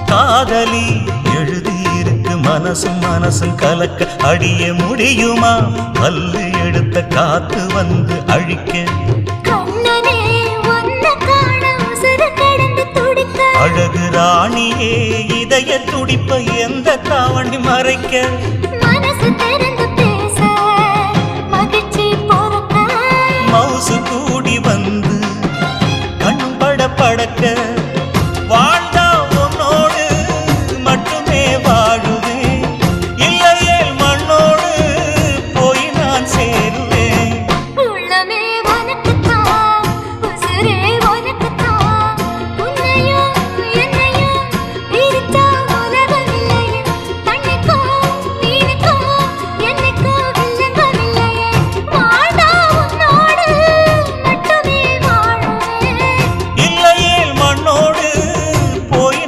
காதலி எழுதியிருக்கு மனசும் மனசும் கலக்க அடிய முடியுமா பல்லு எடுத்த காத்து வந்து அழிக்க அழகு ராணியே இதய துடிப்ப எந்த தாவணி மறைக்க மனசு திறந்து பேச மகிழ்ச்சி பொறுக்க மவுசு கூடி வந்து கண் பட படக்க